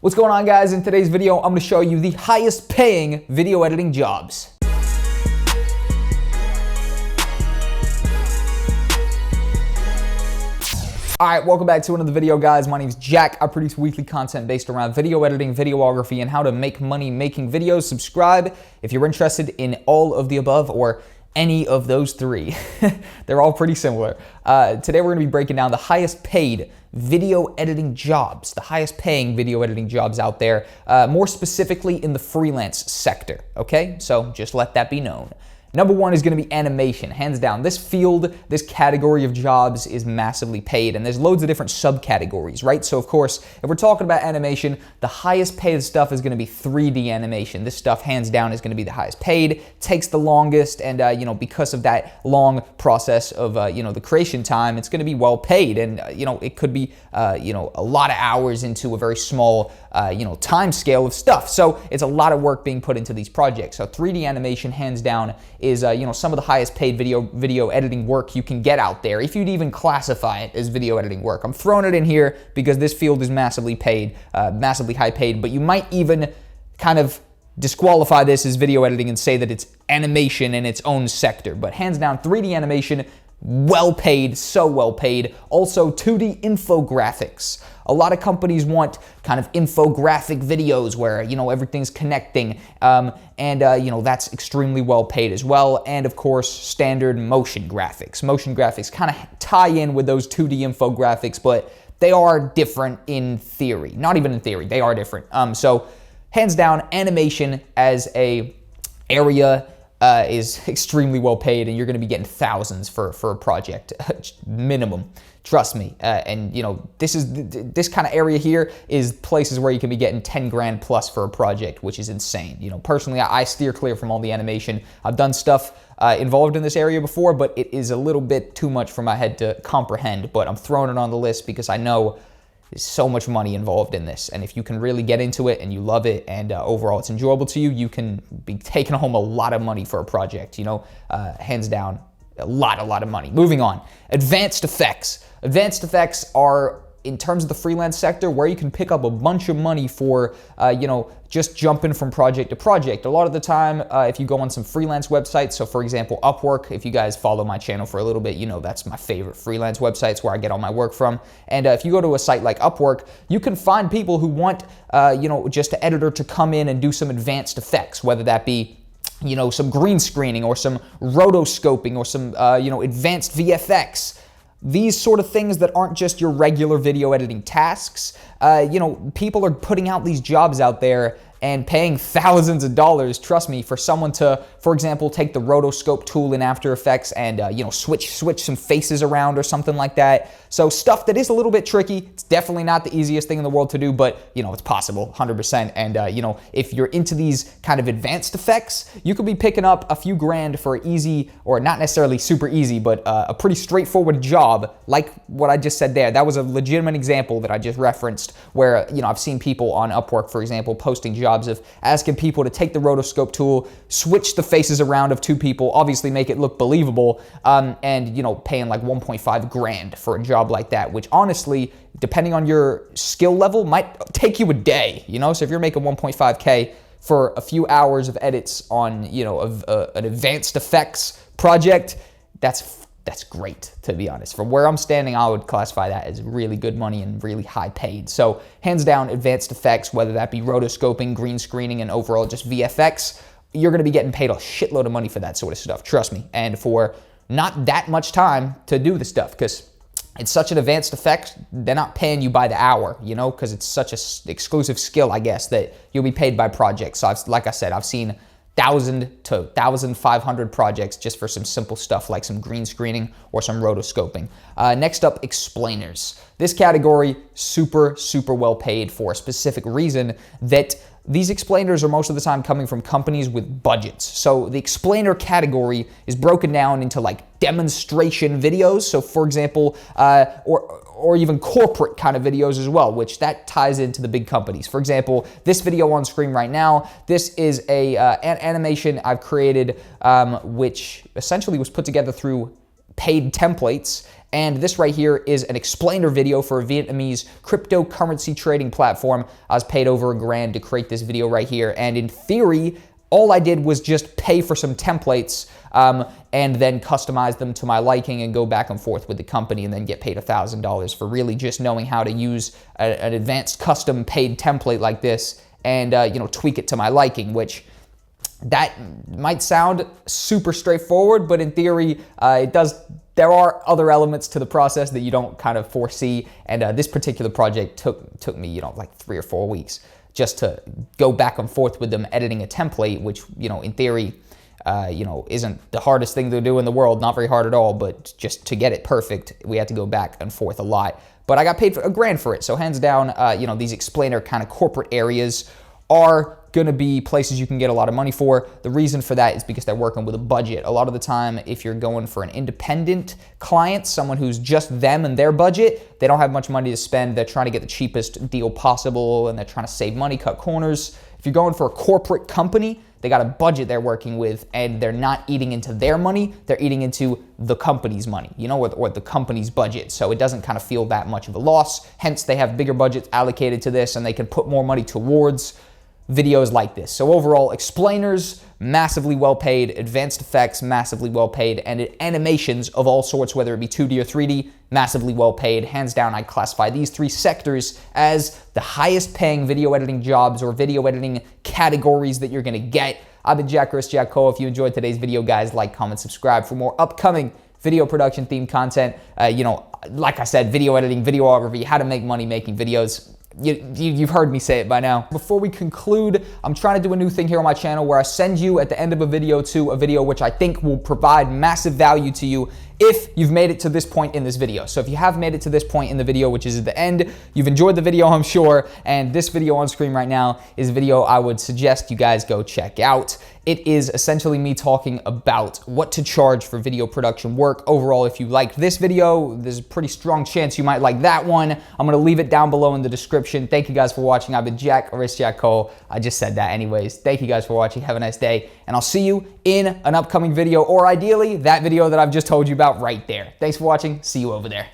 What's going on, guys? In today's video, I'm going to show you the highest paying video editing jobs. Alright, welcome back to another video, guys. My name is Jack. I produce weekly content based around video editing, videography, and how to make money making videos. Subscribe if you're interested in all of the above or any of those three. They're all pretty similar. Today we're going to be breaking down the highest paid video editing jobs, the highest paying video editing jobs out there, more specifically in the freelance sector, okay? So just let that be known. Number one is going to be animation, hands down. This field, this category of jobs is massively paid, and there's loads of different subcategories, right? So of course, if we're talking about animation, the highest paid stuff is going to be 3D animation. This stuff, hands down, is going to be the highest paid, takes the longest, and because of that long process of the creation time, it's going to be well paid, and it could be a lot of hours into a very small time scale of stuff. So it's a lot of work being put into these projects. So 3D animation, hands down, is some of the highest paid video editing work you can get out there, if you'd even classify it as video editing work. I'm throwing it in here because this field is massively paid, massively high paid, but you might even kind of disqualify this as video editing and say that it's animation in its own sector. But hands down, 3D animation, well paid, so well paid. Also 2D infographics. A lot of companies want kind of infographic videos where, everything's connecting, and that's extremely well paid as well. And of course, standard motion graphics. Motion graphics kind of tie in with those 2D infographics, but they are different in theory. Not even in theory, they are different. So hands down, animation as a area is extremely well paid, and you're going to be getting thousands for a project minimum. Trust me. And this kind of area here is places where you can be getting 10 grand plus for a project, which is insane. Personally, I steer clear from all the animation. I've done stuff involved in this area before, but it is a little bit too much for my head to comprehend. But I'm throwing it on the list because I know there's so much money involved in this, and if you can really get into it and you love it, and overall it's enjoyable to you, you can be taking home a lot of money for a project. Hands down, a lot of money. Moving on, advanced effects. Advanced effects are, in terms of the freelance sector, where you can pick up a bunch of money for, just jumping from project to project. A lot of the time, if you go on some freelance websites, so for example, Upwork, if you guys follow my channel for a little bit, that's my favorite freelance websites where I get all my work from. And if you go to a site like Upwork, you can find people who want, just an editor to come in and do some advanced effects, whether that be some green screening or some rotoscoping or some, advanced VFX. These sort of things that aren't just your regular video editing tasks. People are putting out these jobs out there and paying thousands of dollars, trust me, for someone to, for example, take the rotoscope tool in After Effects and, switch some faces around or something like that. So stuff that is a little bit tricky. It's definitely not the easiest thing in the world to do, but, it's possible, 100%. And, if you're into these kind of advanced effects, you could be picking up a few grand for easy, or not necessarily super easy, but a pretty straightforward job, like what I just said there. That was a legitimate example that I just referenced, where, I've seen people on Upwork, for example, posting jobs of asking people to take the rotoscope tool, switch the faces around of two people, obviously make it look believable, and paying like 1.5 grand for a job like that, which honestly, depending on your skill level, might take you a day. So if you're making 1.5K for a few hours of edits on an advanced effects project, that's great, to be honest. From where I'm standing, I would classify that as really good money and really high paid. So hands down, advanced effects, whether that be rotoscoping, green screening, and overall just VFX, you're going to be getting paid a shitload of money for that sort of stuff, trust me. And for not that much time to do the stuff, because it's such an advanced effect, they're not paying you by the hour, because it's such an exclusive skill, I guess, that you'll be paid by project. So like I said, I've seen 1,000 to 1,500 projects just for some simple stuff like some green screening or some rotoscoping. Next up, explainers. This category, super well paid for a specific reason that these explainers are most of the time coming from companies with budgets. So the explainer category is broken down into like demonstration videos. So for example, or even corporate kind of videos as well, which that ties into the big companies. For example, this video on screen right now, this is an animation I've created, which essentially was put together through paid templates, And this right here is an explainer video for a Vietnamese cryptocurrency trading platform. I was paid over $1,000 to create this video right here. And in theory, all I did was just pay for some templates and then customize them to my liking and go back and forth with the company and then get paid $1,000 for really just knowing how to use an advanced custom paid template like this and tweak it to my liking, which that might sound super straightforward, but in theory, there are other elements to the process that you don't kind of foresee. And this particular project took me, like 3 or 4 weeks just to go back and forth with them editing a template, which, in theory, isn't the hardest thing to do in the world, not very hard at all, but just to get it perfect, we had to go back and forth a lot. But I got paid for $1,000 for it. So hands down, these explainer kind of corporate areas are gonna be places you can get a lot of money for. The reason for that is because they're working with a budget. A lot of the time, if you're going for an independent client, someone who's just them and their budget, they don't have much money to spend. They're trying to get the cheapest deal possible and they're trying to save money, cut corners. If you're going for a corporate company, they got a budget they're working with and they're not eating into their money, they're eating into the company's money, or the company's budget. So it doesn't kind of feel that much of a loss. Hence, they have bigger budgets allocated to this and they can put more money towards videos like this. So overall, explainers, massively well paid, advanced effects, massively well paid, and animations of all sorts, whether it be 2D or 3D, massively well paid. Hands down, I classify these 3 sectors as the highest paying video editing jobs or video editing categories that you're gonna get. I've been ItsJackCole. If you enjoyed today's video, guys, like, comment, subscribe for more upcoming video production themed content. Like I said, video editing, videography, how to make money making videos. You've heard me say it by now. Before we conclude, I'm trying to do a new thing here on my channel where I send you at the end of a video which I think will provide massive value to you if you've made it to this point in this video. So if you have made it to this point in the video, which is at the end, you've enjoyed the video, I'm sure, and this video on screen right now is a video I would suggest you guys go check out. It is essentially me talking about what to charge for video production work. Overall, if you liked this video, there's a pretty strong chance you might like that one. I'm gonna leave it down below in the description. Thank you guys for watching. I've been Jack, or ItsJackCole. I just said that anyways. Thank you guys for watching. Have a nice day, and I'll see you in an upcoming video, or ideally, that video that I've just told you about right there. Thanks for watching. See you over there.